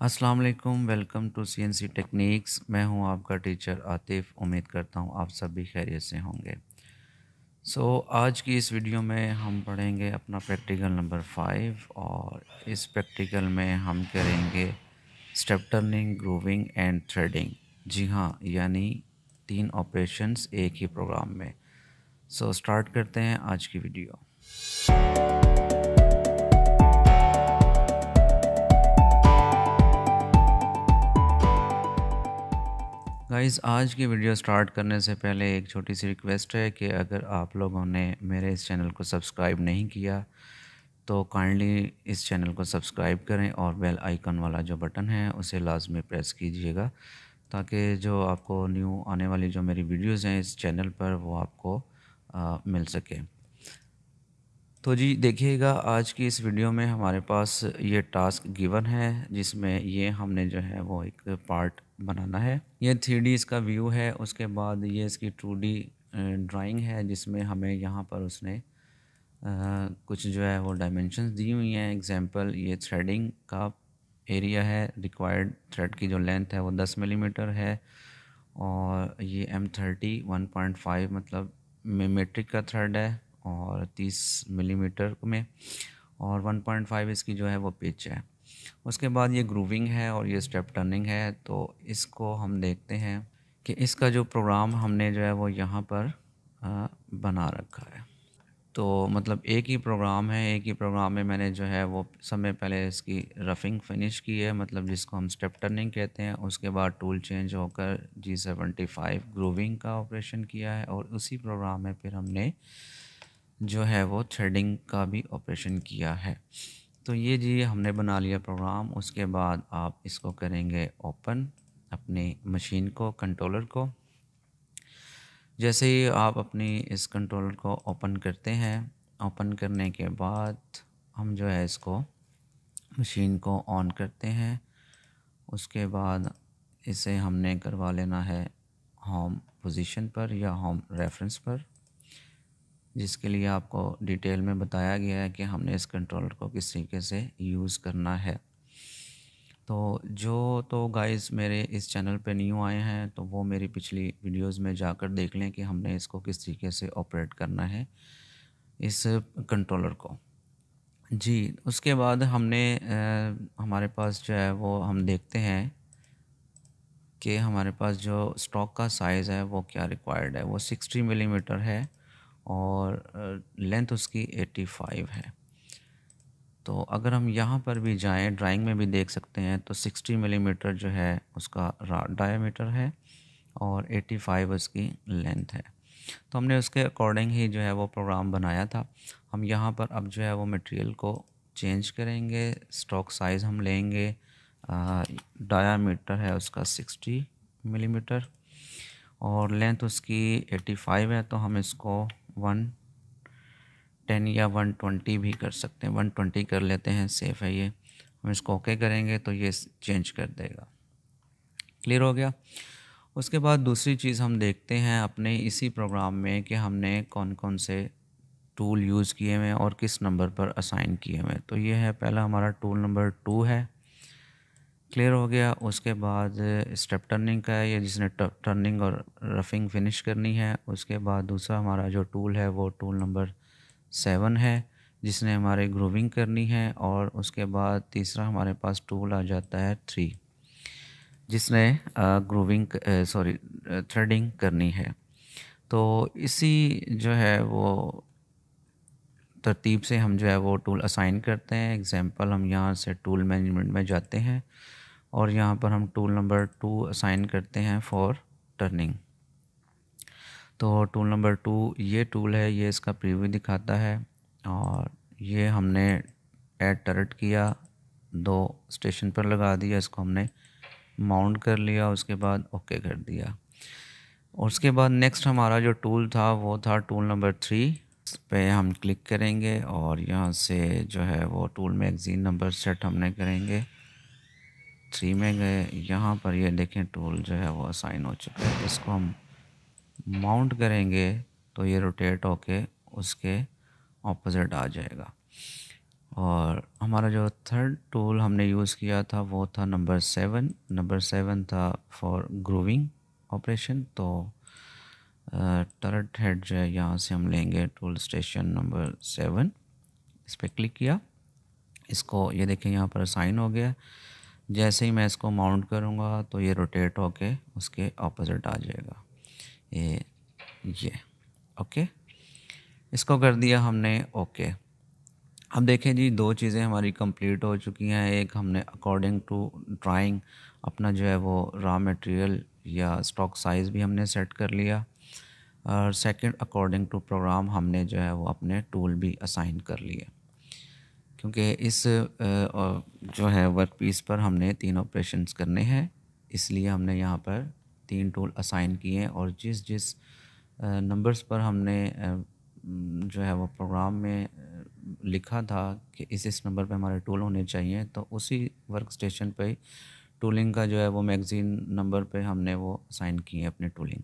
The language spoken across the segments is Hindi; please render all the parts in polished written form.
अस्सलाम वालेकुम, वेलकम टू सीएनसी टेक्निक्स। मैं हूं आपका टीचर आतिफ़। उम्मीद करता हूं आप सब भी खैरियत से होंगे। आज की इस वीडियो में हम पढ़ेंगे अपना प्रैक्टिकल नंबर 5 और इस प्रैक्टिकल में हम करेंगे step turning, grooving and threading. जी हाँ, यानी 3 ऑपरेशंस एक ही प्रोग्राम में। स्टार्ट करते हैं आज की वीडियो। गाइज़, आज की वीडियो स्टार्ट करने से पहले एक छोटी सी रिक्वेस्ट है कि अगर आप लोगों ने मेरे इस चैनल को सब्सक्राइब नहीं किया तो काइंडली इस चैनल को सब्सक्राइब करें और बेल आइकन वाला जो बटन है उसे लाजमी प्रेस कीजिएगा ताकि जो आपको न्यू आने वाली जो मेरी वीडियोज़ हैं इस चैनल पर वो आपको मिल सके। तो जी देखिएगा, आज की इस वीडियो में हमारे पास ये टास्क गिवन है जिसमें ये हमने जो है वो एक पार्ट बनाना है। ये 3D इसका व्यू है। उसके बाद ये इसकी 2D ड्राइंग है जिसमें हमें यहाँ पर उसने कुछ जो है वो डायमेंशंस दी हुई हैं। एग्जांपल, ये थ्रेडिंग का एरिया है। रिक्वायर्ड थ्रेड की जो लेंथ है वो 10 मिलीमीटर है और ये M30 1.5 मतलब मीट्रिक का थ्रेड है और 30 मिलीमीटर में, और 1.5 इसकी जो है वो पिच है। उसके बाद ये ग्रूविंग है और ये स्टेप टर्निंग है। तो इसको हम देखते हैं कि इसका जो प्रोग्राम हमने जो है वो यहाँ पर बना रखा है। तो मतलब एक ही प्रोग्राम है। एक ही प्रोग्राम में मैंने जो है वो समय पहले इसकी रफिंग फिनिश की है, मतलब जिसको हम स्टेप टर्निंग कहते हैं। उसके बाद टूल चेंज होकर G75 ग्रूविंग का ऑपरेशन किया है और उसी प्रोग्राम में फिर हमने जो है वो थ्रेडिंग का भी ऑपरेशन किया है। तो ये जी हमने बना लिया प्रोग्राम। उसके बाद आप इसको करेंगे ओपन, अपनी मशीन को, कंट्रोलर को। जैसे ही आप अपनी इस कंट्रोलर को ओपन करते हैं, ओपन करने के बाद हम जो है इसको मशीन को ऑन करते हैं। उसके बाद इसे हमने करवा लेना है होम पोजीशन पर या होम रेफरेंस पर, जिसके लिए आपको डिटेल में बताया गया है कि हमने इस कंट्रोलर को किस तरीके से यूज़ करना है। तो गाइस मेरे इस चैनल पे न्यू आए हैं तो वो मेरी पिछली वीडियोस में जाकर देख लें कि हमने इसको किस तरीके से ऑपरेट करना है, इस कंट्रोलर को। जी, उसके बाद हमने हमारे पास जो है वो हम देखते हैं कि हमारे पास जो स्टॉक का साइज़ है वो क्या रिक्वायर्ड है। वो 60 मिलीमीटर है और लेंथ उसकी 85 है। तो अगर हम यहाँ पर भी जाएँ, ड्राइंग में भी देख सकते हैं तो 60 मिलीमीटर जो है उसका डायमीटर है और 85 उसकी लेंथ है। तो हमने उसके अकॉर्डिंग ही जो है वो प्रोग्राम बनाया था। हम यहाँ पर अब जो है वो मटेरियल को चेंज करेंगे। स्टॉक साइज़ हम लेंगे, डायमीटर है उसका 60 मिलीमीटर और लेंथ उसकी 85 है। तो हम इसको 110 या 120 भी कर सकते हैं। 120 कर लेते हैं, सेफ़ है ये। हम इसको ओके करेंगे तो ये चेंज कर देगा। क्लियर हो गया। उसके बाद दूसरी चीज़ हम देखते हैं अपने इसी प्रोग्राम में कि हमने कौन कौन से टूल यूज़ किए हुए हैं और किस नंबर पर असाइन किए हुए हैं। तो ये है, पहला हमारा टूल नंबर 2 है। क्लियर हो गया। उसके बाद स्टेप टर्निंग का है ये, जिसने टर्निंग और रफिंग फिनिश करनी है। उसके बाद दूसरा हमारा जो टूल है वो टूल नंबर 7 है, जिसने हमारे ग्रूविंग करनी है। और उसके बाद तीसरा हमारे पास टूल आ जाता है 3, जिसने थ्रेडिंग करनी है। तो इसी जो है वो तरतीब से हम जो है वो टूल असाइन करते हैं। एग्जांपल, हम यहाँ से टूल मैनेजमेंट में जाते हैं और यहाँ पर हम टूल नंबर 2 असाइन करते हैं फॉर टर्निंग। तो टूल नंबर 2 ये टूल है, ये इसका प्रीव्यू दिखाता है और ये हमने ऐड टर्रेट किया, 2 स्टेशन पर लगा दिया, इसको हमने माउंट कर लिया। उसके बाद ओके कर दिया। उसके बाद नेक्स्ट हमारा जो टूल था वो था टूल नंबर 3। इस पे हम क्लिक करेंगे और यहाँ से जो है वो टूल मैगज़ीन नंबर सेट हमने करेंगे। 3 में गए, यहाँ पर ये देखें टूल जो है वो असाइन हो चुका है। इसको हम माउंट करेंगे तो ये रोटेट होके उसके ऑपोजिट आ जाएगा। और हमारा जो थर्ड टूल हमने यूज़ किया था वो था नंबर 7 था फॉर ग्रूविंग ऑपरेशन। तो टर्रेट हेड जो है यहाँ से हम लेंगे टूल स्टेशन नंबर 7, इस पर क्लिक किया। इसको ये देखें यहाँ पर असाइन हो गया। जैसे ही मैं इसको माउंट करूँगा तो ये रोटेट होके उसके ऑपोजिट आ जाएगा, ये ओके। इसको कर दिया हमने ओके। अब देखें जी, दो चीज़ें हमारी कंप्लीट हो चुकी हैं। एक हमने अकॉर्डिंग टू ड्राइंग अपना जो है वो रॉ मटेरियल या स्टॉक साइज़ भी हमने सेट कर लिया, और सेकंड अकॉर्डिंग टू प्रोग्राम हमने जो है वो अपने टूल भी असाइन कर लिए। क्योंकि इस जो है वर्क पीस पर हमने 3 ऑपरेशंस करने हैं, इसलिए हमने यहाँ पर 3 टूल असाइन किए हैं। और जिस जिस नंबर्स पर हमने जो है वो प्रोग्राम में लिखा था कि इस नंबर पे हमारे टूल होने चाहिए, तो उसी वर्क स्टेशन पे टूलिंग का जो है वो मैगज़ीन नंबर पे हमने वो असाइन किए हैं अपने टूलिंग।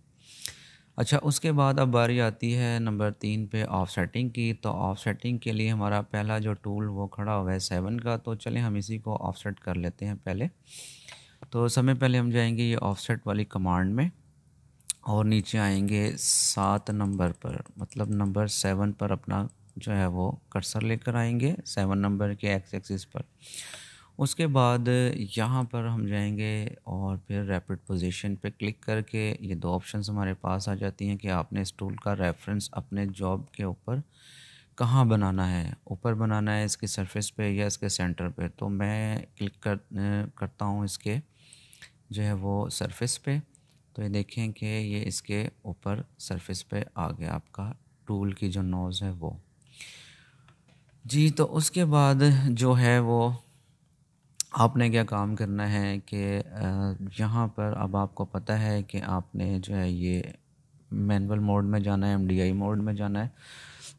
अच्छा, उसके बाद अब बारी आती है नंबर 3 पे ऑफसेटिंग की। तो ऑफसेटिंग के लिए हमारा पहला जो टूल वो खड़ा हुआ है 7 का, तो चलें हम इसी को ऑफसेट कर लेते हैं पहले। तो सबसे पहले हम जाएंगे ये ऑफसेट वाली कमांड में और नीचे आएंगे 7 नंबर पर, मतलब नंबर 7 पर अपना जो है वो कर्सर लेकर आएंगे 7 नंबर के एक्स एक्सिस पर। उसके बाद यहाँ पर हम जाएंगे और फिर रैपिड पोजीशन पे क्लिक करके ये दो ऑप्शंस हमारे पास आ जाती हैं कि आपने इस टूल का रेफरेंस अपने जॉब के ऊपर कहाँ बनाना है, ऊपर बनाना है इसके सरफेस पे या इसके सेंटर पे। तो मैं क्लिक करता हूँ इसके जो है वो सरफेस पे। तो ये देखें कि ये इसके ऊपर सरफेस पे आ गया आपका टूल की जो नोज़ है वो जी। तो उसके बाद जो है वो आपने क्या काम करना है कि यहाँ पर अब आपको पता है कि आपने जो है ये मैनुअल मोड में जाना है, एमडीआई मोड में जाना है।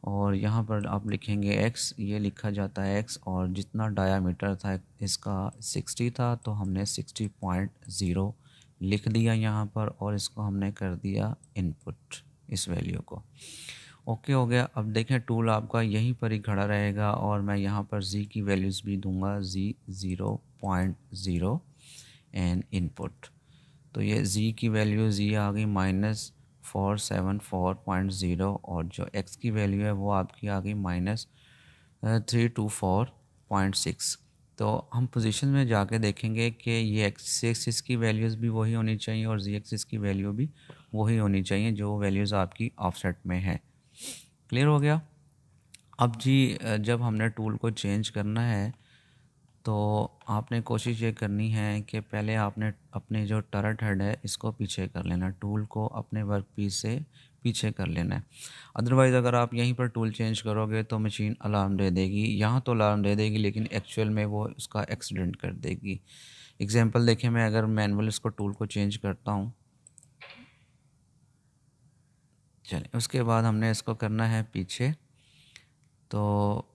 और यहाँ पर आप लिखेंगे एक्स, ये लिखा जाता है एक्स, और जितना डायामीटर था इसका 60 था, तो हमने 60.0 लिख दिया यहाँ पर, और इसको हमने कर दिया इनपुट इस वैल्यू को। ओके हो गया। अब देखें टूल आपका यहीं पर ही खड़ा रहेगा, और मैं यहाँ पर z की वैल्यूज़ भी दूंगा, z 0.0 एंड इनपुट। तो ये z की वैल्यू z आ गई -474.0, और जो x की वैल्यू है वो आपकी आ गई -324.6। तो हम पोजीशन में जाके देखेंगे कि ये एक्स एक्सिस की वैल्यूज़ भी वही होनी चाहिए और z एक्सिस की वैल्यू भी वही होनी चाहिए जो वैल्यूज़ आपकी ऑफसेट में है। क्लियर हो गया। अब जी जब हमने टूल को चेंज करना है तो आपने कोशिश ये करनी है कि पहले आपने अपने जो टर्रेट हेड है इसको पीछे कर लेना, टूल को अपने वर्क पीस से पीछे कर लेना है। अदरवाइज़ अगर आप यहीं पर टूल चेंज करोगे तो मशीन अलार्म दे देगी, यहाँ तो अलार्म दे देगी लेकिन एक्चुअल में वो उसका एक्सीडेंट कर देगी। एग्जांपल देखें, मैं अगर मैनुअल इसको टूल को चेंज करता हूँ, चलिए उसके बाद हमने इसको करना है पीछे। तो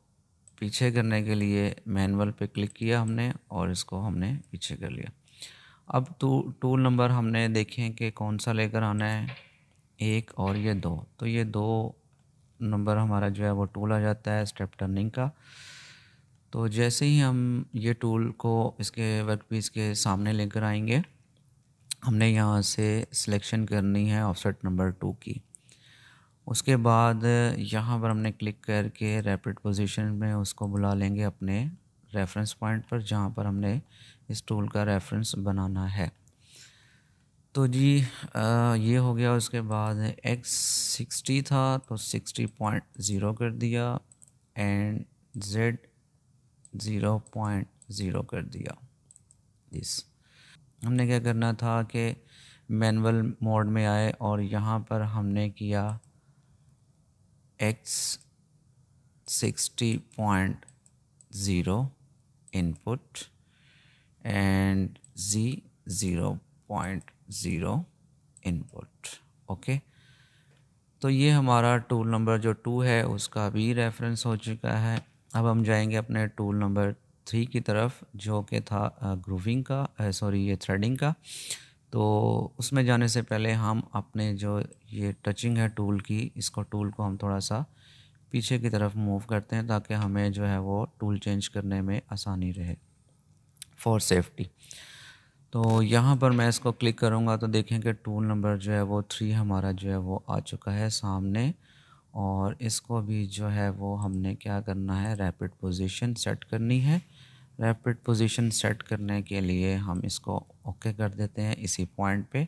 पीछे करने के लिए मैनुअल पे क्लिक किया हमने और इसको हमने पीछे कर लिया। अब टूल नंबर हमने देखें कि कौन सा लेकर आना है, 1 और ये 2। तो ये 2 नंबर हमारा जो है वो टूल आ जाता है स्टेप टर्निंग का। तो जैसे ही हम ये टूल को इसके वर्कपीस के सामने लेकर आएंगे, हमने यहाँ से सिलेक्शन करनी है ऑफसेट नंबर 2 की। उसके बाद यहाँ पर हमने क्लिक करके रैपिड पोजीशन में उसको बुला लेंगे अपने रेफरेंस पॉइंट पर जहाँ पर हमने इस टूल का रेफरेंस बनाना है। तो जी ये हो गया। उसके बाद x 60 था तो 60.0 कर दिया एंड z 0.0 कर दिया। इस हमने क्या करना था कि मैनुअल मोड में आए और यहाँ पर हमने किया x 60.0 input and z 0.0 input. Okay, तो ये हमारा टूल नंबर जो 2 है उसका भी रेफरेंस हो चुका है। अब हम जाएंगे अपने टूल नंबर 3 की तरफ जो कि था ग्रूविंग का, सॉरी ये थ्रेडिंग का। तो उसमें जाने से पहले हम अपने जो ये टचिंग है टूल की, इसको टूल को हम थोड़ा सा पीछे की तरफ मूव करते हैं ताकि हमें जो है वो टूल चेंज करने में आसानी रहे फॉर सेफ्टी। तो यहाँ पर मैं इसको क्लिक करूँगा तो देखें कि टूल नंबर जो है वो 3 हमारा जो है वो आ चुका है सामने। और इसको भी जो है वो हमने क्या करना है, रैपिड पोजीशन सेट करनी है। रैपिड पोजीशन सेट करने के लिए हम इसको ओके कर देते हैं इसी पॉइंट पे।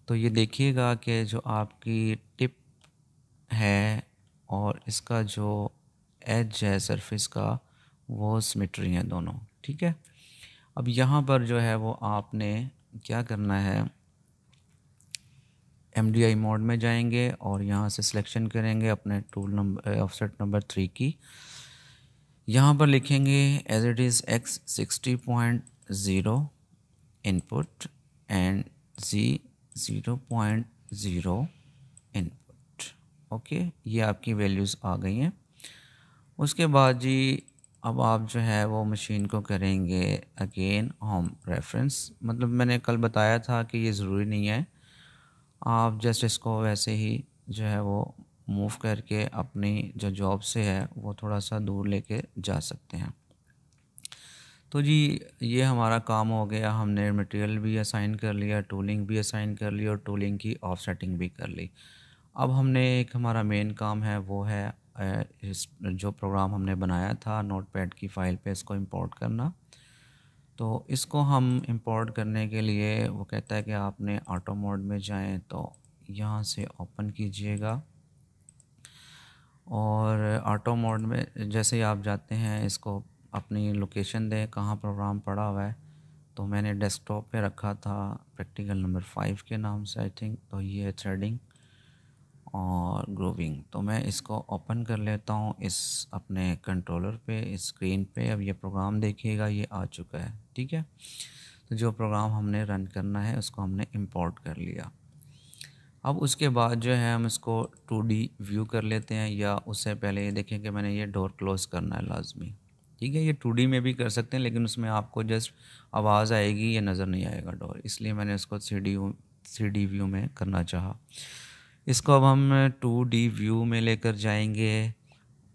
तो ये देखिएगा कि जो आपकी टिप है और इसका जो एज है सरफेस का वो सिमेट्री है दोनों, ठीक है। अब यहाँ पर जो है वो आपने क्या करना है, MDI मोड में जाएंगे और यहाँ से सिलेक्शन करेंगे अपने टूल नंबर ऑफसेट नंबर 3 की। यहाँ पर लिखेंगे as it is x 60.0 input and z 0.0 input. Okay, ये आपकी वैल्यूज़ आ गई हैं। उसके बाद जी अब आप जो है वो मशीन को करेंगे अगेन होम रेफरेंस। मतलब मैंने कल बताया था कि ये ज़रूरी नहीं है, आप जस्ट इसको वैसे ही जो है वो मूव करके अपनी जो जॉब से है वो थोड़ा सा दूर लेके जा सकते हैं। तो जी ये हमारा काम हो गया, हमने मटेरियल भी असाइन कर लिया, टूलिंग भी असाइन कर ली और टूलिंग की ऑफसेटिंग भी कर ली। अब हमने एक हमारा मेन काम है वो है इस जो प्रोग्राम हमने बनाया था नोटपैड की फ़ाइल पे इसको इंपोर्ट करना। तो इसको हम इंपोर्ट करने के लिए वो कहता है कि आपने ऑटो मोड में जाएं, तो यहाँ से ओपन कीजिएगा और ऑटो मोड में जैसे ही आप जाते हैं इसको अपनी लोकेशन दें कहाँ प्रोग्राम पड़ा हुआ है। तो मैंने डेस्कटॉप पे रखा था प्रैक्टिकल नंबर 5 के नाम से आई थिंक। तो ये है थ्रेडिंग और ग्रूविंग। तो मैं इसको ओपन कर लेता हूँ इस अपने कंट्रोलर पे, इस स्क्रीन पे। अब ये प्रोग्राम देखिएगा ये आ चुका है, ठीक है। तो जो प्रोग्राम हमने रन करना है उसको हमने इंपोर्ट कर लिया। अब उसके बाद जो है हम इसको 2D व्यू कर लेते हैं, या उससे पहले ये देखें कि मैंने ये डोर क्लोज़ करना है लाजमी, ठीक है। ये 2D में भी कर सकते हैं लेकिन उसमें आपको जस्ट आवाज़ आएगी, ये नज़र नहीं आएगा डोर, इसलिए मैंने इसको 3D व्यू में करना चाहा। इसको अब हम 2D व्यू में लेकर जाएंगे।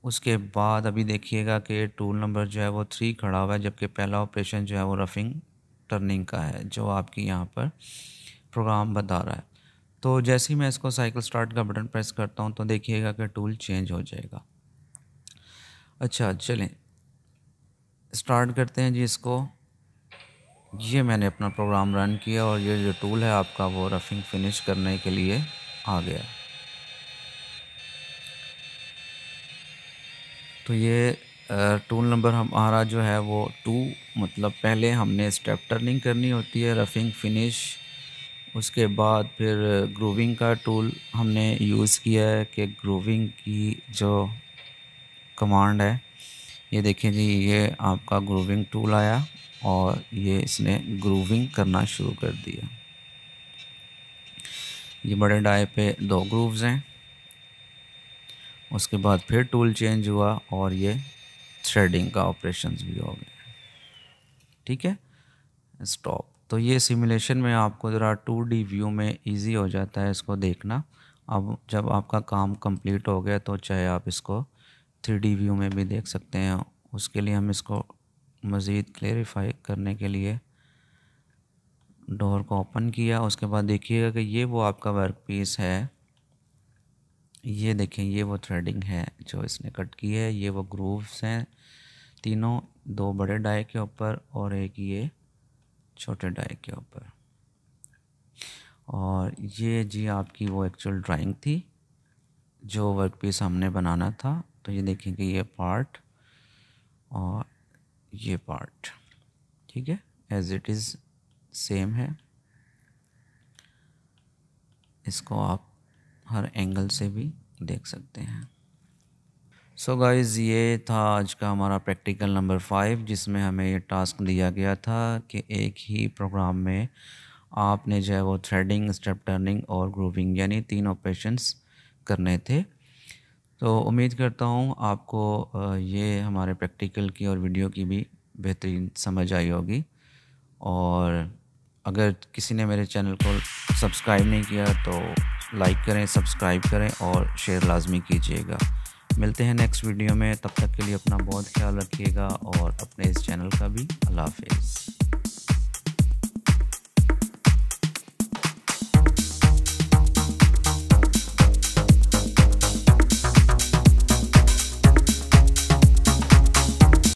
उसके बाद अभी देखिएगा कि टूल नंबर जो है वो 3 खड़ा हुआ है, जबकि पहला ऑपरेशन जो है वो रफिंग टर्निंग का है जो आपकी यहाँ पर प्रोग्राम बता रहा है। तो जैसे ही मैं इसको साइकिल स्टार्ट का बटन प्रेस करता हूँ तो देखिएगा कि टूल चेंज हो जाएगा। अच्छा चलें स्टार्ट करते हैं जी इसको। ये मैंने अपना प्रोग्राम रन किया और ये जो टूल है आपका वो रफिंग फिनिश करने के लिए आ गया। तो ये टूल नंबर हमारा जो है वो 2, मतलब पहले हमने स्टेप टर्निंग करनी होती है, रफिंग फिनिश, उसके बाद फिर ग्रूविंग का टूल हमने यूज़ किया है कि ग्रूविंग की जो कमांड है ये देखें जी, ये आपका ग्रूविंग टूल आया और ये इसने ग्रूविंग करना शुरू कर दिया। ये बड़े डाई पे 2 ग्रूव्स हैं। उसके बाद फिर टूल चेंज हुआ और ये थ्रेडिंग का ऑपरेशंस भी हो गए, ठीक है। स्टॉप। तो ये सिमुलेशन में आपको ज़रा 2D व्यू में इजी हो जाता है इसको देखना। अब जब आपका काम कंप्लीट हो गया तो चाहे आप इसको 3D व्यू में भी देख सकते हैं। उसके लिए हम इसको मज़ीद क्लेरिफाई करने के लिए डोर को ओपन किया। उसके बाद देखिएगा कि ये वो आपका वर्क पीस है, ये देखें ये वो थ्रेडिंग है जो इसने कट की है, ये वो ग्रूव्स हैं तीनों, 2 बड़े डाई के ऊपर और एक ये छोटे डाई के ऊपर। और ये जी आपकी वो एक्चुअल ड्राइंग थी जो वर्क पीस हमने बनाना था। तो ये देखें कि ये पार्ट और ये पार्ट, ठीक है, एज इट इज़ सेम है। इसको आप हर एंगल से भी देख सकते हैं। सो गाइज़ ये था आज का हमारा प्रैक्टिकल नंबर 5, जिसमें हमें ये टास्क दिया गया था कि एक ही प्रोग्राम में आपने जो है वो थ्रेडिंग, स्टेप टर्निंग और ग्रूविंग यानी 3 ऑपरेशंस करने थे। तो उम्मीद करता हूँ आपको ये हमारे प्रैक्टिकल की और वीडियो की भी बेहतरीन समझ आई होगी। और अगर किसी ने मेरे चैनल को सब्सक्राइब नहीं किया तो लाइक करें, सब्सक्राइब करें और शेयर लाजमी कीजिएगा। मिलते हैं नेक्स्ट वीडियो में, तब तक के लिए अपना बहुत ख्याल रखिएगा और अपने इस चैनल का भी। अल्लाह हाफिज़।